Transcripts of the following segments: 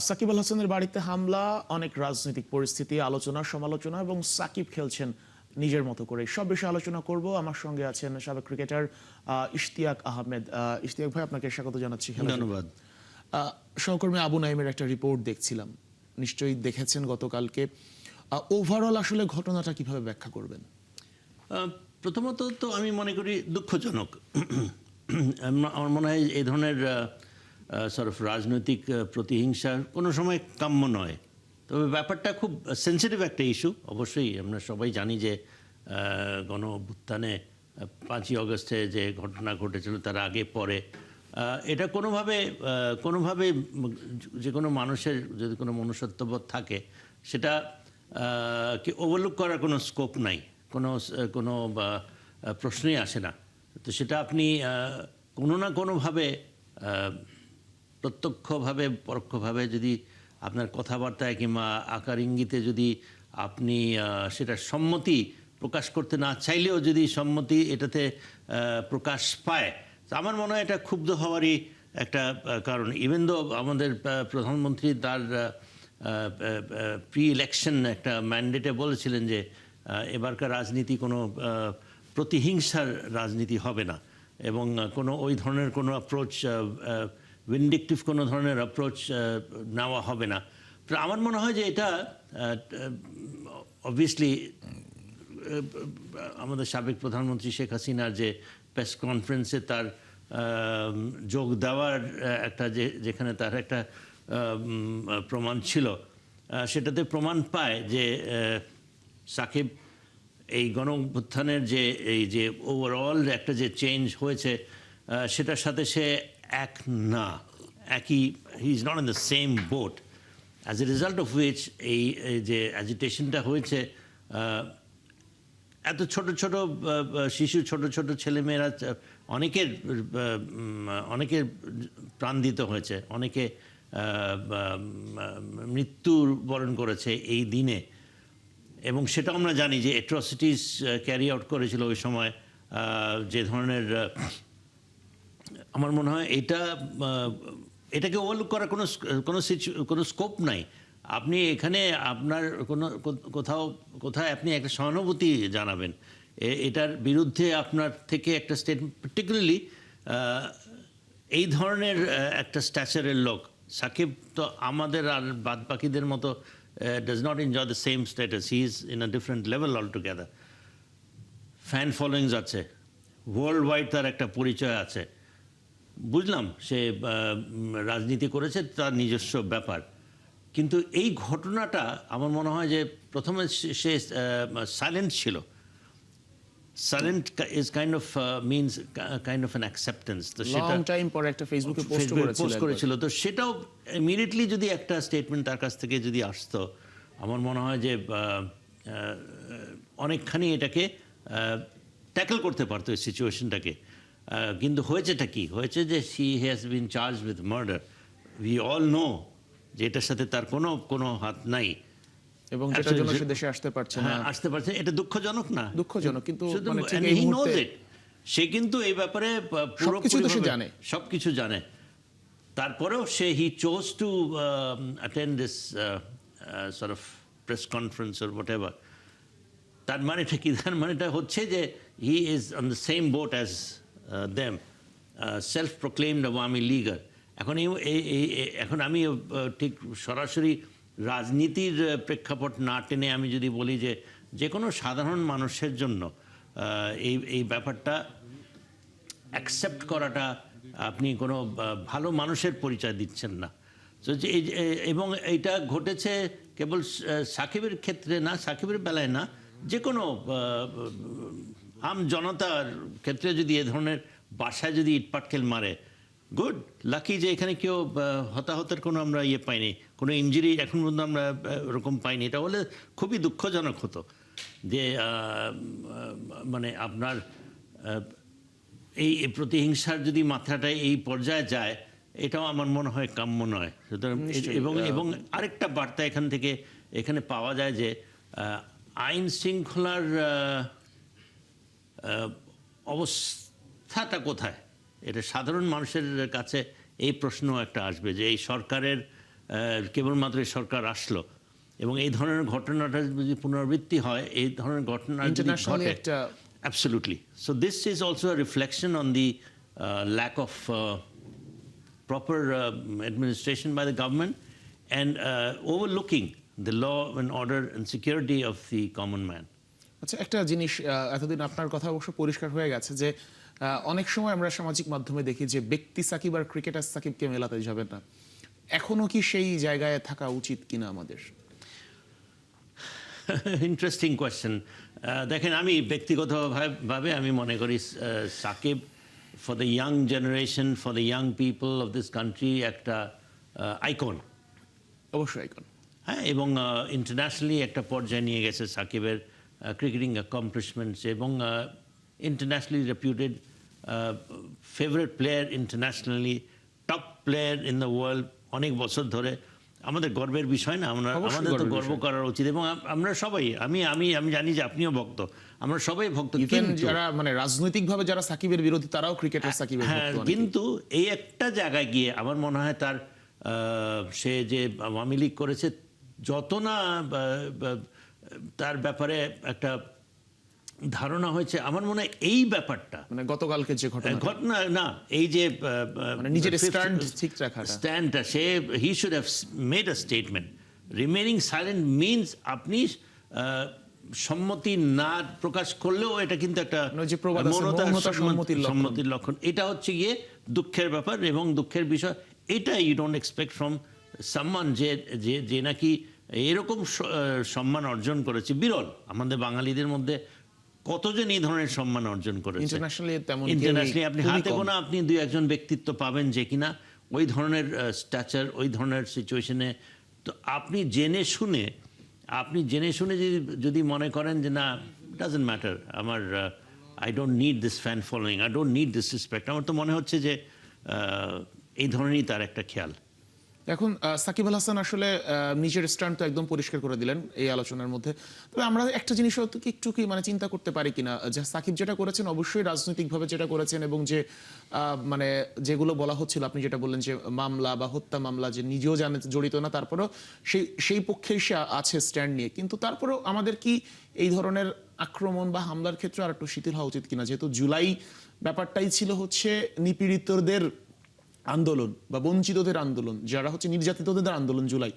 সাকিব আল হাসানের বাড়িতে হামলা, অনেক রাজনৈতিক পরিস্থিতি, আলোচনা সমালোচনা এবং সাকিব খেলছেন নিজের মতো করে। সব বিষয়ে আলোচনা করব। আমার সঙ্গে আছেন সাবেক ক্রিকেটার ইশতিয়াক আহমেদ। ইশতিয়াক ভাই, আপনাকে স্বাগত জানাচ্ছি। ধন্যবাদ। সহকর্মী আবু নাইমের একটা রিপোর্ট দেখছিলাম, নিশ্চয়ই দেখেছেন গতকালকে। ওভারঅল আসলে ঘটনাটা কিভাবে ব্যাখ্যা করবেন? প্রথমত তো আমি মনে করি দুঃখজনক। আমার মনে হয় এই ধরনের রাজনৈতিক প্রতিহিংসা কোনো সময় কাম্য নয়। তবে ব্যাপারটা খুব সেন্সিটিভ একটা ইস্যু। অবশ্যই আমরা সবাই জানি যে গণ অভ্যুত্থানে 5ই অগস্টে যে ঘটনা ঘটেছিল তার আগে পরে এটা কোনোভাবে যে কোনো মানুষের যদি কোনো মনুষ্যত্ববোধ থাকে সেটা কি ওভারলুক করার কোনো স্কোপ নাই, কোনো প্রশ্নই আসে না। তো সেটা আপনি কোনো না কোনোভাবে প্রত্যক্ষভাবে পরোক্ষভাবে যদি আপনার কথাবার্তায় কিংবা আকার ইঙ্গিতে যদি আপনি সেটা সম্মতি প্রকাশ করতে না চাইলেও যদি সম্মতি এটাতে প্রকাশ পায়, তো আমার মনে হয় এটা ক্ষুব্ধ হওয়ারই একটা কারণ। ইভেন দো আমাদের প্রধানমন্ত্রী তার প্রি ইলেকশন একটা ম্যান্ডেটে বলেছিলেন যে এবারকার রাজনীতি কোনো প্রতিহিংসার রাজনীতি হবে না এবং কোনো ওই ধরনের কোনো অ্যাপ্রোচ, ভিন্ডিকটিভ কোনো ধরনের অ্যাপ্রোচ নেওয়া হবে না। তো আমার মনে হয় যে এটা অবভিয়াসলি আমাদের সাবেক প্রধানমন্ত্রী শেখ হাসিনার যে প্রেস কনফারেন্সে তার যোগ দেওয়ার একটা যেখানে তার একটা প্রমাণ ছিল, সেটাতে প্রমাণ পায় যে সাকিব এই গণ অভ্যুত্থানের যে ওভারঅল একটা যে চেঞ্জ হয়েছে সেটার সাথে সে এক না, he is not in the same boat. As a result of which এই যে অ্যাজিটেশনটা হয়েছে, এত ছোট শিশু, ছোট ছেলেমেয়েরা, অনেকের প্রাণ দিতে হয়েছে, অনেকে মৃত্যুর বরণ করেছে এই দিনে। এবং সেটা আমরা জানি যে অ্যাট্রসিটিস ক্যারি আউট করেছিল ওই সময়, যে ধরনের, আমার মনে হয় এটাকে ওভারলুক করার কোনো স্কোপ নাই। আপনি এখানে আপনার কোথাও আপনি একটা সহানুভূতি জানাবেন, এটার বিরুদ্ধে আপনার থেকে একটা স্টেটমেন্ট, পার্টিকুলারলি এই ধরনের একটা স্ট্যাচারের লোক। সাকিব তো আমাদের আর বাদ বাকিদের মতো does not enjoy the same status. He is in a different level altogether. Fan followings আছে, ওয়ার্ল্ড ওয়াইড তার একটা পরিচয় আছে। বুঝলাম সে রাজনীতি করেছে, তার নিজস্ব ব্যাপার। কিন্তু এই ঘটনাটা আমার মনে হয় যে প্রথমে সে সাইলেন্ট ছিল। Silent is kind of means kind of an acceptance. তো সেটা লং টাইম পরে একটা ফেসবুকে পোস্ট করেছিল। তো সেটাও ইমিডিয়েটলি যদি একটা স্টেটমেন্ট তার কাছ থেকে যদি আসতো, আমার মনে হয় যে অনেকখানি এটাকে ট্যাকল করতে পারতো এই সিচুয়েশনটাকে। কিন্তু হয়েছেটা কি হয়েছে যে he has been charge with murder. We all know যে এটার সাথে তার কোনো হাত নাই এবং যেটার জন্য সে দেশে আসতে পারছে না। এটা দুঃখজনক না? দুঃখজনক, কিন্তু সে কিন্তু এই ব্যাপারে সবকিছু জানে। তারপরেও he chose to attend this sort of press conference or whatever. তার মানেটা কি? তার মানেটা হচ্ছে যে he is on the same boat as them, self proclaimed Awami লীগার। এখন আমি ঠিক সরাসরি রাজনীতির প্রেক্ষাপট না টেনে আমি যদি বলি যে কোনো সাধারণ মানুষের জন্য এই ব্যাপারটা অ্যাকসেপ্ট করাটা, আপনি কোনো ভালো মানুষের পরিচয় দিচ্ছেন না। তো এবং এইটা ঘটেছে কেবল সাকিবের ক্ষেত্রে না, সাকিবের বেলায় না, যে কোনো আম জনতার ক্ষেত্রে যদি এ ধরনের বাসায় যদি ইটপাটকেল মারে, গুড লাকি যে এখানে কেউ হতাহতের কোনো আমরা পাইনি, কোনো ইনজুরি এখন পর্যন্ত আমরা ওরকম পাইনি। এটা হলে খুবই দুঃখজনক হতো যে মানে আপনার এই প্রতিহিংসার যদি মাত্রাটা এই পর্যায়ে যায়, এটাও আমার মনে হয় কাম্য নয়। সুতরাং এবং আরেকটা বার্তা এখানে পাওয়া যায় যে আইন শৃঙ্খলার অবস্থাটা কোথায়, এটা সাধারণ মানুষের কাছে এই প্রশ্ন একটা আসবে যে এই সরকারের কেবলমাত্র এই সরকার আসলো এবং এই ধরনের ঘটনাটা যদি পুনরাবৃত্তি হয়, এই ধরনের ঘটনা যদি ঘটে, absolutely. So this is also a reflection on the lack of proper administration by the government and overlooking the law and order and security of the common man. আচ্ছা, একটা জিনিস এতদিন আপনার কথা অবশ্য পরিষ্কার হয়ে গেছে যে অনেক সময় আমরা সামাজিক মাধ্যমে দেখি যে ব্যক্তি সাকিব আর ক্রিকেটার সাকিবকে মেলাতে যাবে না। এখনো কি সেই জায়গায় থাকা উচিত কিনা আমাদের? Interesting question. দেখেন, আমি ব্যক্তিগতভাবে আমি মনে করি Shakib for the young generation, for the young people of this country একটা আইকন, অবশ্যই আইকন। হ্যাঁ, এবং ইন্টারন্যাশনালি একটা পর্যায়ে নিয়ে গেছে সাকিবের ক্রিকেটিং অ্যাকমপ্লিশমেন্টস এবং internationally reputed favourite player, internationally top player in the world অনেক বছর ধরে। আমাদের গর্বের বিষয় না? আমাদের তো গর্ব করার উচিত এবং আমরা সবাই, আমি জানি যে আপনিও ভক্ত, আমরা সবাই ভক্ত। যারা মানে রাজনৈতিকভাবে যারা সাকিবের বিরোধী তারাও ক্রিকেটার সাকিবের ভক্ত। কিন্তু এই একটা জায়গায় গিয়ে আমার মনে হয় তার সে যে আওয়ামী লীগ করেছে, যত না তার ব্যাপারে একটা ধারণা হয়েছে, আমার মনে হয় এই ব্যাপারটা মানে গতকালকে যে ঘটনা না, এই যে নিজের স্ট্যান্ডটা সে he should have made a statement. Remaining silent means আপনি সম্মতি না প্রকাশ করলেও এটা কিন্তু একটা সম্মতির লক্ষণ। এটা হচ্ছে গিয়ে দুঃখের ব্যাপার এবং দুঃখের বিষয়। এটা you don't expect from someone যে নাকি এরকম সম্মান অর্জন করেছে। বিরল আমাদের বাঙালিদের মধ্যে কতজন এই ধরনের সম্মান অর্জন করেছে। ইন্টারন্যাশনালি আপনি হাতে গোনা আপনি দুই একজন ব্যক্তিত্ব পাবেন যে কিনা ওই ধরনের স্ট্যাচার, ওই ধরনের সিচুয়েশনে। তো আপনি জেনে শুনে যদি মনে করেন যে না, ডাজন্ট ম্যাটার, আমার I don't need this fan following, I don't need this respect, আমার তো মনে হচ্ছে যে এই ধরনেরই তার একটা খেয়াল। এখন সাকিব আল হাসান আসলে নিজের স্ট্যান্ড তো একদম পরিষ্কার করে দিলেন এই আলোচনার মধ্যে। তবে আমরা একটা জিনিস একটু কি মানে চিন্তা করতে পারি কিনা যে সাকিব যেটা করেছেন অবশ্যই রাজনৈতিকভাবে যেটা করেছেন এবং যে মানে যেগুলো বলা হচ্ছিল, আপনি যেটা বললেন যে মামলা বা হত্যা মামলা, যে নিজেও জড়িত না, তারপরেও সেই পক্ষে সে আছে স্ট্যান্ড নিয়ে। কিন্তু তারপরেও আমাদের কি এই ধরনের আক্রমণ বা হামলার ক্ষেত্রে আর একটু শিথিল হওয়া উচিত কিনা? যেহেতু জুলাই ব্যাপারটাই ছিল হচ্ছে নিপীড়িতদের আন্দোলন বা বঞ্চিতদের আন্দোলন, যারা হচ্ছে নির্যাতিতদের আন্দোলন জুলাই,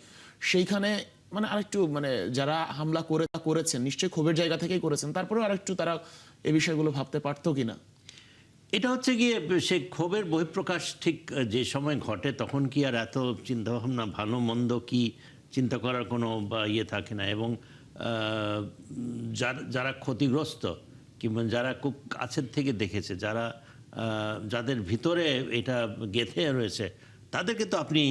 সেইখানে মানে আরেকটু মানে যারা হামলা করেছেন নিশ্চয়ই ক্ষোভের জায়গা থেকেই করেছেন, তারপরেও আরেকটু তারা এই বিষয়গুলো ভাবতে পারতো কিনা? এটা হচ্ছে গিয়ে সে ক্ষোভের বহিঃপ্রকাশ ঠিক যে সময় ঘটে, তখন কি আর এত চিন্তাভাবনা ভালো মন্দ কি চিন্তা করার কোনো ইয়ে থাকে না। এবং যারা ক্ষতিগ্রস্ত কিংবা যারা খুব কাছের থেকে দেখেছে, যাদের ভিতরে এটা গেঁথে রয়েছে, তাদেরকে তো আপনি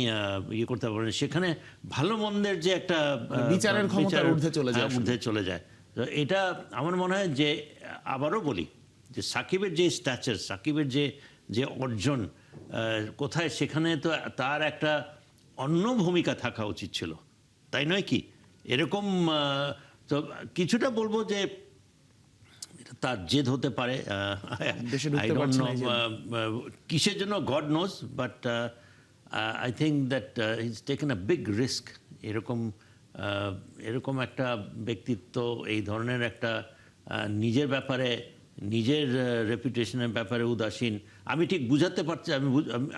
ইয়ে করতে পারেন। সেখানে ভালো মন্দের যে একটা বিচারের ক্ষমতার ঊর্ধ্বে চলে যায়। এটা আমার মনে হয় যে, আবারও বলি যে সাকিবের যে স্ট্যাচার, সাকিবের যে অর্জন কোথায়, সেখানে তো তার একটা অন্য ভূমিকা থাকা উচিত ছিল, তাই নয় কি? এরকম তো কিছুটা বলবো যে তার জেদ হতে পারে, কিসের জন্য god nose, but I think that his taken a big risk. এরকম একটা ব্যক্তিত্ব এই ধরনের একটা নিজের ব্যাপারে, নিজের রেপুটেশনের ব্যাপারে উদাসীন। আমি ঠিক বুঝাতে পারছি,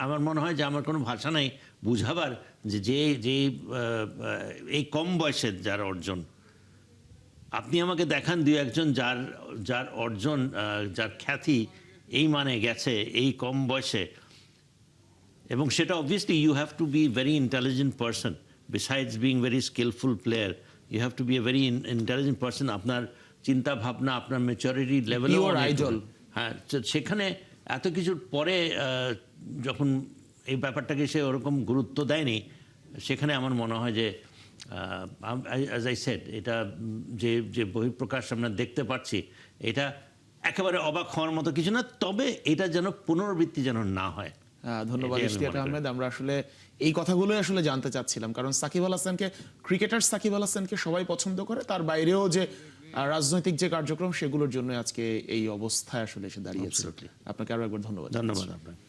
আমার মনে হয় যে আমার কোনো ভাষা নাই বুঝাবার যে এই কম বয়সের যার অর্জন, আপনি আমাকে দেখান দুই একজন যার অর্জন, যার খ্যাতি এই মানে গেছে এই কম বয়সে। এবং সেটা obviously you have to be very intelligent person, besides being very skilful player, you have to be a very intelligent person. আপনার চিন্তা ভাবনা, আপনার ম্যাচুরিটি লেভেল, হ্যাঁ, সেখানে এত কিছুর পরে যখন এই ব্যাপারটাকে সে ওরকম গুরুত্ব দেয়নি, সেখানে আমার মনে হয় যে as I said, এটা যে বহিঃপ্রকাশ আমরা দেখতে পাচ্ছি, এটা একেবারে অবাক হওয়ার মতো কিছু না। তবে এটা যেন পুনরাবৃত্তি যেন না হয়। ধন্যবাদ ইশতিয়াক আহমেদ। আমরা আসলে এই কথাগুলোই আসলে জানতে চাচ্ছিলাম, কারণ সাকিব আল হাসানকে, ক্রিকেটার সাকিব আল হাসানকে সবাই পছন্দ করে, তার বাইরেও যে রাজনৈতিক যে কার্যক্রম সেগুলোর জন্য আজকে এই অবস্থায় আসলে এসে দাঁড়িয়েছে। আপনাকে আরো একবার ধন্যবাদ। ধন্যবাদ আপনাকে।